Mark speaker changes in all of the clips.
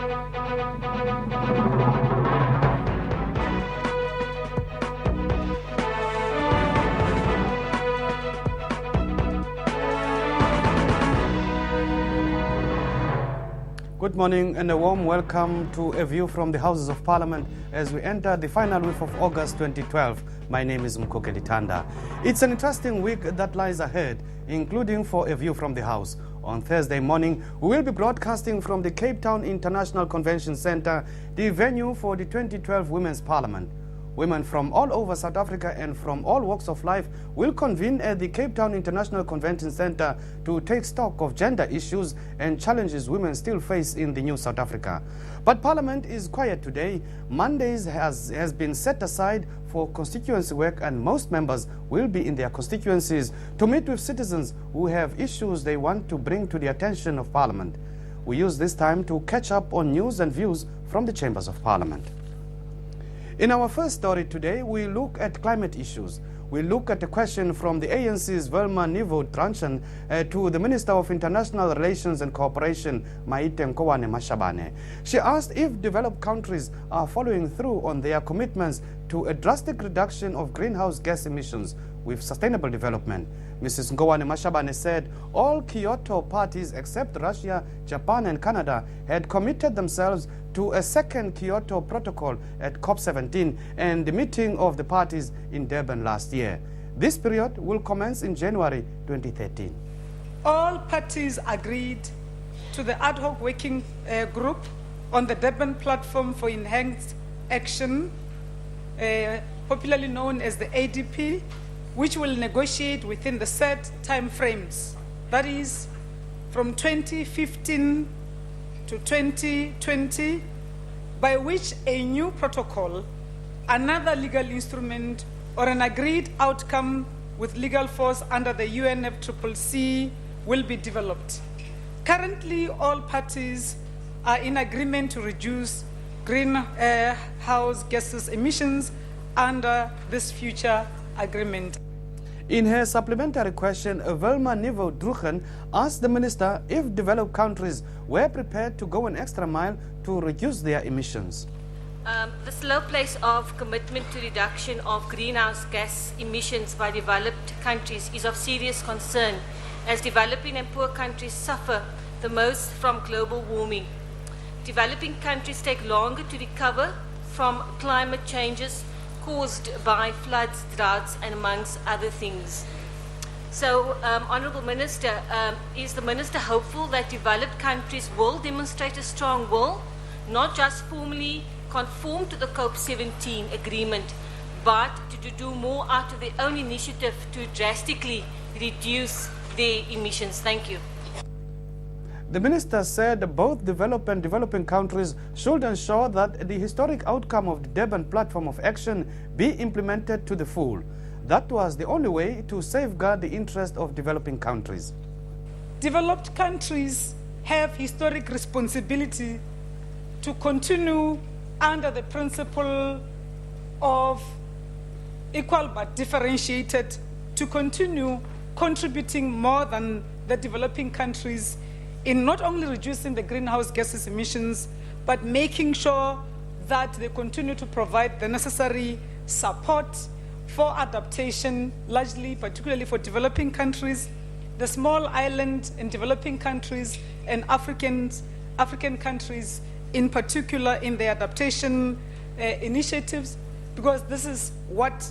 Speaker 1: Good morning and a warm welcome to A View from the Houses of Parliament as we enter the final week of August 2012. My name is Mkokeli Tanda. It's an interesting week that lies ahead, including for A View from the House. On Thursday morning, we will be broadcasting from the Cape Town International Convention Centre, the venue for the 2012 Women's Parliament. Women from all over South Africa and from all walks of life will convene at the Cape Town International Convention Centre to take stock of gender issues and challenges women still face in the new South Africa. But Parliament is quiet today. Mondays has been set aside for constituency work, and most members will be in their constituencies to meet with citizens who have issues they want to bring to the attention of Parliament. We use this time to catch up on news and views from the chambers of Parliament. In our first story today, we look at climate issues. We look at a question from the ANC's Wilma Newhoudt-Druchen to the Minister of International Relations and Cooperation, Maite Nkoana-Mashabane. She asked if developed countries are following through on their commitments to a drastic reduction of greenhouse gas emissions with sustainable development. Mrs. Nkoana-Mashabane said all Kyoto parties except Russia, Japan and Canada had committed themselves to a second Kyoto Protocol at COP17 and the meeting of the parties in Durban last year. This period will commence in January 2013.
Speaker 2: All parties agreed to the ad hoc working group on the Durban Platform for Enhanced Action, popularly known as the ADP, which will negotiate within the set time frames, that is from 2015 to 2020, by which a new protocol, another legal instrument, or an agreed outcome with legal force under the UNFCCC will be developed. Currently, all parties are in agreement to reduce greenhouse gases emissions under this future agreement.
Speaker 1: In her supplementary question, Wilma Newhoudt-Druchen asked the minister if developed countries were prepared to go an extra mile to reduce their emissions.
Speaker 3: The slow pace of commitment to reduction of greenhouse gas emissions by developed countries is of serious concern, as developing and poor countries suffer the most from global warming. Developing countries take longer to recover from climate changes caused by floods, droughts, and amongst other things. So, Honourable Minister, is the Minister hopeful that developed countries will demonstrate a strong will, not just formally conform to the COP17 agreement, but to do more out of their own initiative to drastically reduce their emissions? Thank you.
Speaker 1: The minister said both developed and developing countries should ensure that the historic outcome of the Durban Platform of Action be implemented to the full. That was the only way to safeguard the interest of developing countries.
Speaker 2: Developed countries have historic responsibility to continue under the principle of equal but differentiated, to continue contributing more than the developing countries in not only reducing the greenhouse gases emissions, but making sure that they continue to provide the necessary support for adaptation, largely, particularly for developing countries, the small island and developing countries, and African countries in particular in their adaptation initiatives, because this is what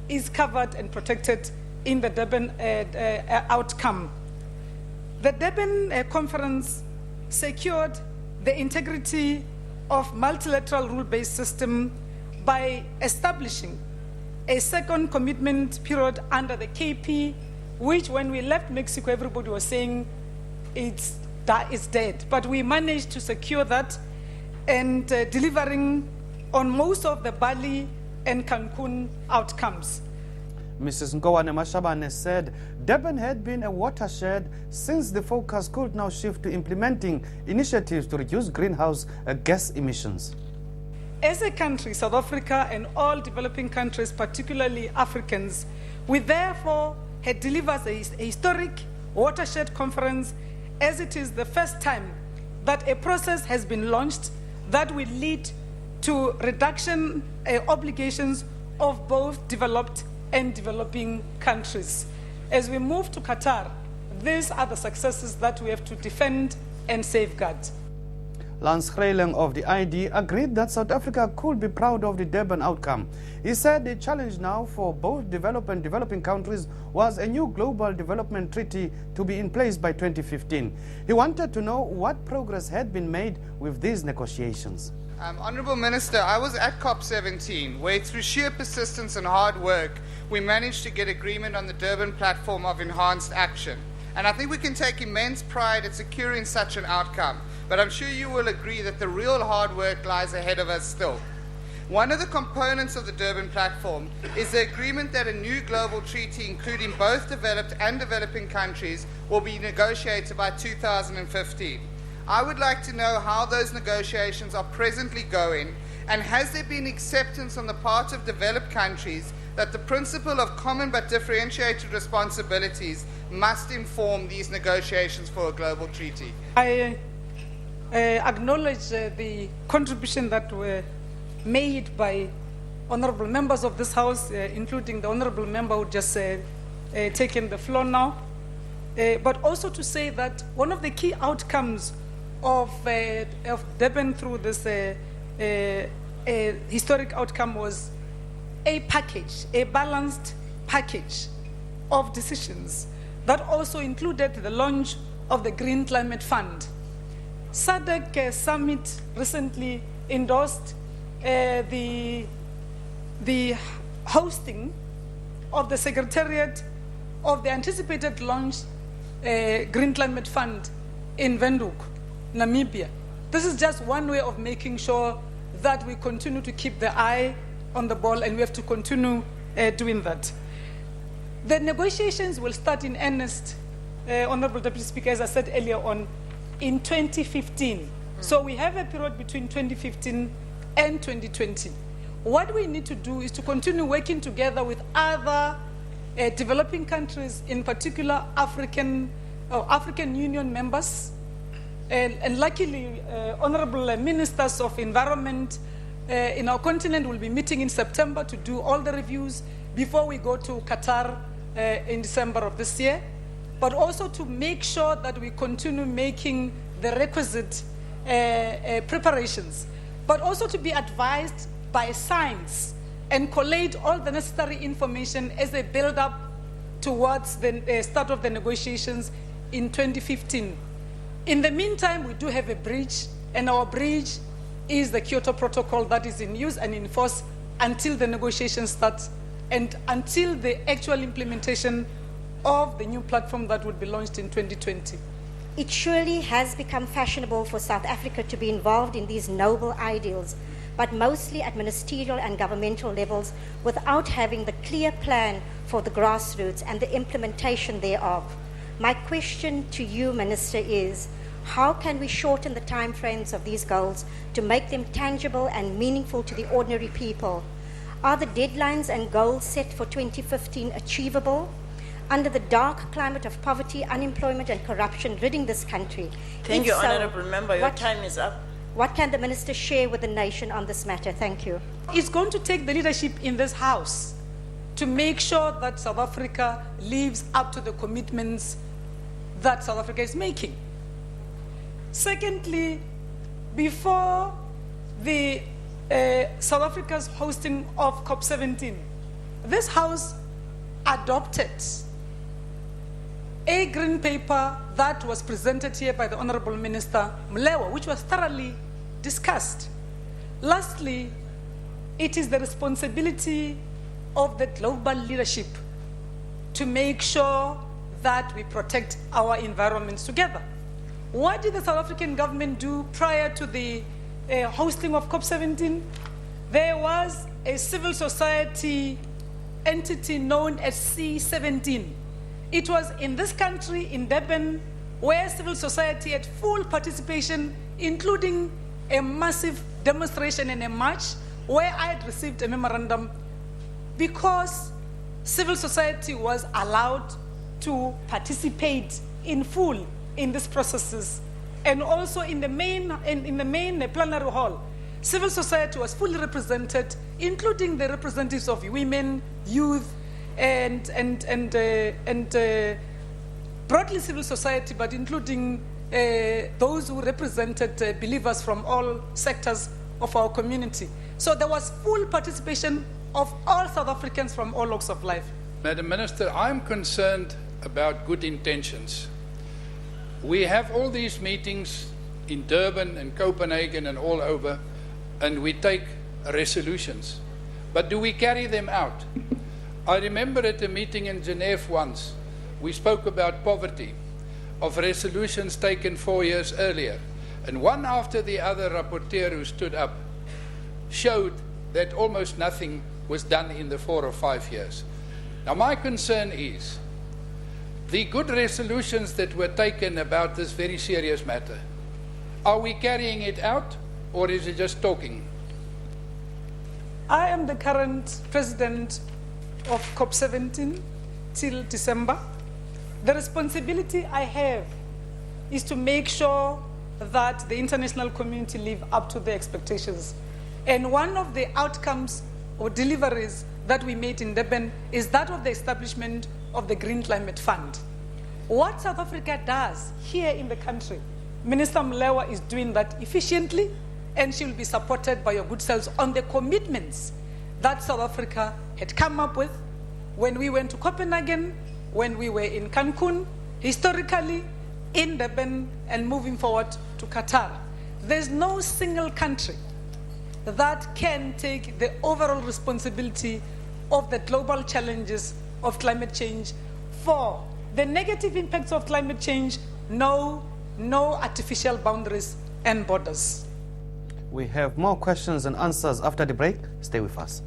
Speaker 2: is covered and protected in the Durban outcome. The Durban conference secured the integrity of multilateral rule-based system by establishing a second commitment period under the KP, which when we left Mexico, everybody was saying it's dead. But we managed to secure that and delivering on most of the Bali and Cancun outcomes.
Speaker 1: Mrs. Nkoana-Mashabane said Durban had been a watershed since the focus could now shift to implementing initiatives to reduce greenhouse gas emissions.
Speaker 2: As a country, South Africa and all developing countries, particularly Africans, we therefore had delivered a historic watershed conference, as it is the first time that a process has been launched that will lead to reduction obligations of both developed and developing countries. As we move to Qatar, these are the successes that we have to defend and safeguard.
Speaker 1: Lance Greyling of the ID agreed that South Africa could be proud of the Durban outcome. He said the challenge now for both developed and developing countries was a new global development treaty to be in place by 2015. He wanted to know what progress had been made with these negotiations.
Speaker 4: Honourable Minister, I was at COP17, where through sheer persistence and hard work, we managed to get agreement on the Durban platform of enhanced action. And I think we can take immense pride at securing such an outcome. But I'm sure you will agree that the real hard work lies ahead of us still. One of the components of the Durban platform is the agreement that a new global treaty, including both developed and developing countries, will be negotiated by 2015. I would like to know how those negotiations are presently going, and has there been acceptance on the part of developed countries that the principle of common but differentiated responsibilities must inform these negotiations for a global treaty?
Speaker 2: I acknowledge the contribution that were made by honorable members of this House, including the honorable member who just taken the floor now, but also to say that one of the key outcomes of Durban through this historic outcome was a package, a balanced package of decisions that also included the launch of the Green Climate Fund. SADC Summit recently endorsed the hosting of the Secretariat of the anticipated launch Green Climate Fund in Windhoek, Namibia. This is just one way of making sure that we continue to keep the eye on the ball, and we have to continue doing that. The negotiations will start in earnest, Honorable Deputy Speaker, as I said earlier on, in 2015. So we have a period between 2015 and 2020. What we need to do is to continue working together with other developing countries, in particular African Union members, and luckily honorable ministers of environment in our continent will be meeting in September to do all the reviews before we go to Qatar in December of this year, but also to make sure that we continue making the requisite preparations, but also to be advised by science and collate all the necessary information as they build up towards the start of the negotiations in 2015. In the meantime, we do have a bridge, and our bridge is the Kyoto Protocol that is in use and in force until the negotiations start and until the actual implementation of the new platform that will be launched in 2020.
Speaker 5: It surely has become fashionable for South Africa to be involved in these noble ideals, but mostly at ministerial and governmental levels without having the clear plan for the grassroots and the implementation thereof. My question to you, Minister, is how can we shorten the time frames of these goals to make them tangible and meaningful to the ordinary people? Are the deadlines and goals set for 2015 achievable? Under the dark climate of poverty, unemployment and corruption ridding this country.
Speaker 6: Thank you, Honourable Member. Your time is up.
Speaker 5: What can the Minister share with the nation on this matter? Thank you.
Speaker 2: It's going to take the leadership in this House to make sure that South Africa lives up to the commitments that South Africa is making. Secondly, before the South Africa's hosting of COP17, this House adopted a green paper that was presented here by the Honourable Minister Mlewa, which was thoroughly discussed. Lastly, it is the responsibility of the global leadership to make sure that we protect our environments together. What did the South African government do prior to the hosting of COP17? There was a civil society entity known as C17. It was in this country, in Durban, where civil society had full participation, including a massive demonstration and a march, where I had received a memorandum because civil society was allowed to participate in full in these processes. And also in the main plenary hall, civil society was fully represented, including the representatives of women, youth, and broadly civil society, but including those who represented believers from all sectors of our community. So there was full participation of all South Africans from all walks of life.
Speaker 7: Madam Minister, I'm concerned about good intentions. We have all these meetings in Durban and Copenhagen and all over, and we take resolutions. But do we carry them out? I remember at a meeting in Geneva once, we spoke about poverty, of resolutions taken 4 years earlier. And one after the other rapporteur who stood up showed that almost nothing was done in the 4 or 5 years. Now my concern is, the good resolutions that were taken about this very serious matter, are we carrying it out or is it just talking?
Speaker 2: I am the current president of COP17 till December. The responsibility I have is to make sure that the international community live up to their expectations. And one of the outcomes or deliveries that we made in Durban is that of the establishment of the Green Climate Fund. What South Africa does here in the country, Minister Mlewa is doing that efficiently, and she will be supported by your good selves on the commitments that South Africa had come up with when we went to Copenhagen, when we were in Cancun, historically, in Durban, and moving forward to Qatar. There's no single country that can take the overall responsibility of the global challenges of climate change. For the negative impacts of climate change, no artificial boundaries and borders.
Speaker 1: We have more questions and answers after the break. Stay with us.